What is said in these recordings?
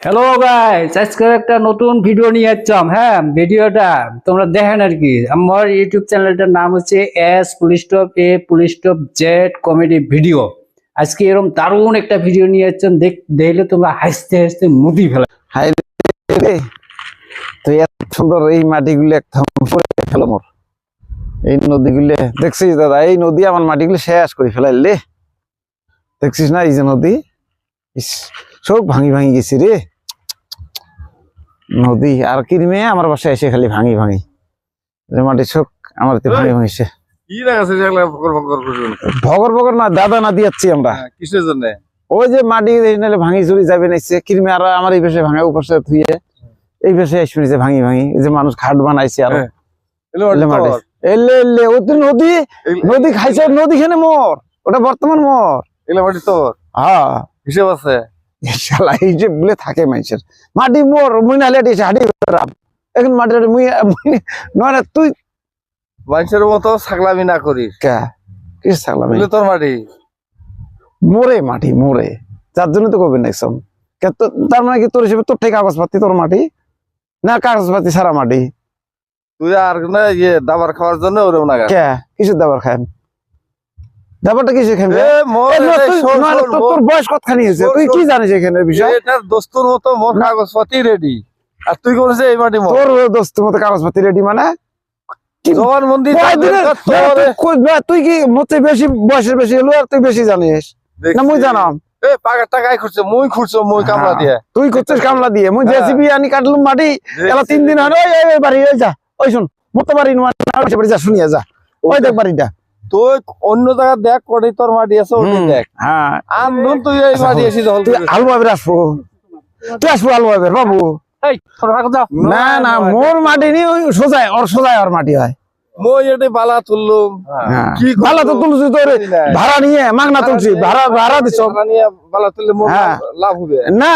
Hello guys, আজকে একটা নতুন ভিডিও নিয়ে আসলাম। হ্যাঁ, ভিডিওটা তোমরা দেখেন আর কি। আমার ইউটিউব চ্যানেলটার নাম হচ্ছে S_A_Z কমেডি ভিডিও। আজকে এরকম দারুণ একটা ভিডিও নিয়ে আসছেন, দেখলে তোমরা হাসতে হাসতে মুদি ফেলা। হাই রে, তুই এত সুন্দর এই মাটিগুলো একদম ফেলো মোর। এই নদীগুলো দেখছিস দাদা, এই নদী আমার মাটিগুলো শেষ করে ফেলাইলে। দেখছিস না এই যে নদী, সব ভাঙি ভাঙি গেছি রে নদী। আর কিরমে আমার বাসায় এসে খালি ভাঙি ভাঙি মাটি শোক আমার ভাঙি ভাঙিছে। ভগর ভগর না দাদা না দিয়াচ্ছি আমরা কিসের জন্য? ওই যে মাটি ভাঙি চুরি যাবে নাইছে কিরমে, আর আমার এই পাশে ভাঙা উপর ধুয়ে এই পাশে শুনেছে ভাঙি ভাঙি। এই যে মানুষ ঘাট বানাইছে আর নদী নদী খাইছে, নদী খেনে মোর ওটা বর্তমান মোর। এগুলো মাটি তোর? হ্যাঁ, হিসেব আছে। হিসেব বলে থাকে মানুষের। মাটি মোর, মুই নালে হাঁটি এখন মাটি নয় তুই মানুষের মতো ছাগলামি না করিস। কি ছাগলামি? তোর মাটি মোরে, মাটি মোরে, যার জন্য তো করবেন না। তার মানে কি তোর হিসেবে তোর থেকে কাগজপাতি তোর মাটি না কাগজপাতি সারা মাটি? তুই আর না ইয়ে দাবার খাওয়ার জন্য ওরম না। কিসের দাবার খান? দাবারটা কিসে খান? তোর বয়স কতখানি হয়েছে? তুই কি জানিস এখানে বিষয়? দোস্তুর মতো মোর কাগজপাতি রেডি, আর তুই করেছে এই মাটি মোর। তোর দোস্তুর মতো কাগজপাতি রেডি মানে তুই কি মতে বেশি বয়সের বেশি হলো আর তুই বেশি জানিস না? মুই জানাম পাগারটা গায়ে খুঁজছে, মুই খুঁজছো মুই কামলা দিয়ে। তুই করছিস কামলা দিয়ে, মুই জেসিবি আনি কাটলুম মাটি। এলা 3 দিন হয় ওই বাড়ি ওই যা, ওই শুন মতো বাড়ি বাড়ি যা, শুনিয়া যা, ওই দেখ বাড়িটা। তুই অন্য জায়গা দেখ কটি তোর মাটি আছে, ওটি দেখ। হ্যাঁ, আন্দোলন তুই এই মাটি এসে তুই আলু বাবের আসবো, তুই আসবো আলু বাবের বাবু। না না, মোর মাটি নি ওই সোজায় ওর, সোজায় ওর মাটি হয়। মই এটি বালা তুললুম, কি বালা তো তুলছি তোর ভাড়া নিয়ে, মাগনা তুলছি, ভাড়া দিছ বালা তুললে লাভ হবে না?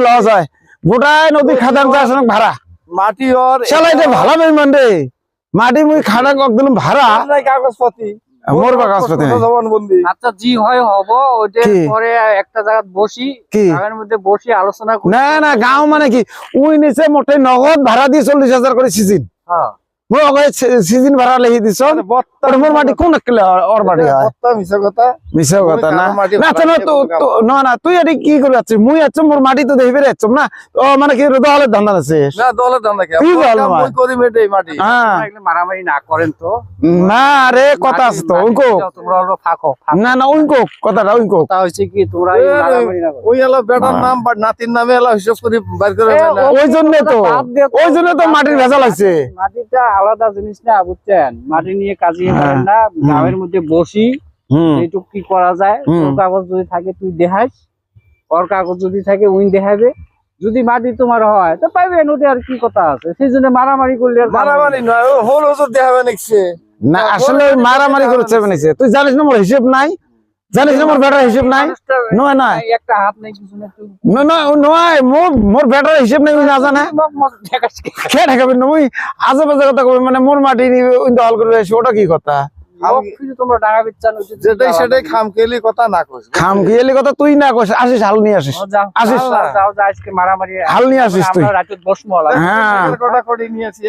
লস হয় গোটায় নদী খাদান ভাড়া মাটি ওর চালাইতে ভালো নেই মানে মাটি মুই খাদা কক দিলাম ভাড়া, কাগজপাতি মোর কাগজপাতি জবানবন্দি। আচ্ছা, জি হয় হব, ওইটার পরে একটা জায়গায় বসি, গাঁয়ের মধ্যে বসি আলোচনা করি। না না, গাঁও মানে কি উই নিচে মোটে নগদ ভাড়া দিয়ে 40,000 করে সিজন। হ্যাঁ, সিজন ভাড়া লিখে দিছ। মোর মাটি কোন ওর বাড়ি হয়? মিছা কথা না না না, তুই এটি কি করে আছিস? মুই আছো মোর মাটি তো দেখবে আছো না। ও মানে কি দলের ধান্দা আছে? না দলের ধান্দা কি? মই করি মেটে মাটি। হ্যাঁ, মারামারি না করেন তো। না রে, কথা আছে তো উনকো। তোমরা হলো ফাঁকো। না না, উনকো কথাটা উনকো। তা হইছে কি তোমরা এই মারামারি না করো। ওই এলা বেটার নাম বা নাতির নামে এলা হিসাব করে বাইর করে না। ওই জন্য তো মাটির ভেজাল আছে। মাটিটা আলাদা জিনিস না, বুঝছেন? মাটি নিয়ে কাজিয়ে করেন না, গাঁয়ের মধ্যে বসি এইটুক কি করা যায়। তোর কাগজ যদি থাকে তুই দেখাইস, ওর কাগজ যদি থাকে উইন দেখাবে। যদি মাটি তোমার হয় তো পাইবে, নোটে আর কি কথা আছে? সেই জন্য মারামারি করলে মারামারি নয়, হোল ওজোর দেখাবে নাকছে না। আসলে মারামারি করছে বানাইছে। তুই জানিস না মোর হিসাব নাই? জানিস না মোর বেটার হিসাব নাই? নয় নয়, একটা হাত নাই কিছু না। নয় মোর বেটার হিসাব নাই, না জানে কে ঠেকাবেন না? মুই আজে বাজে কথা কবি মানে মোর মাটি দল করে ওটা কি কথা? তোমরা ডাঙা বিচ্ছান যেটাই সেটাই খামখেয়ালি কথা না কইস। খামখেয়ালি কথা তুই না কইস। আসিস হাল নিয়ে আসিস, আসিস আজকে মারামারি হাল নিয়ে আসিস তুই। রাতে বসমো। হ্যাঁ, কটা কড়ি নিয়েছি।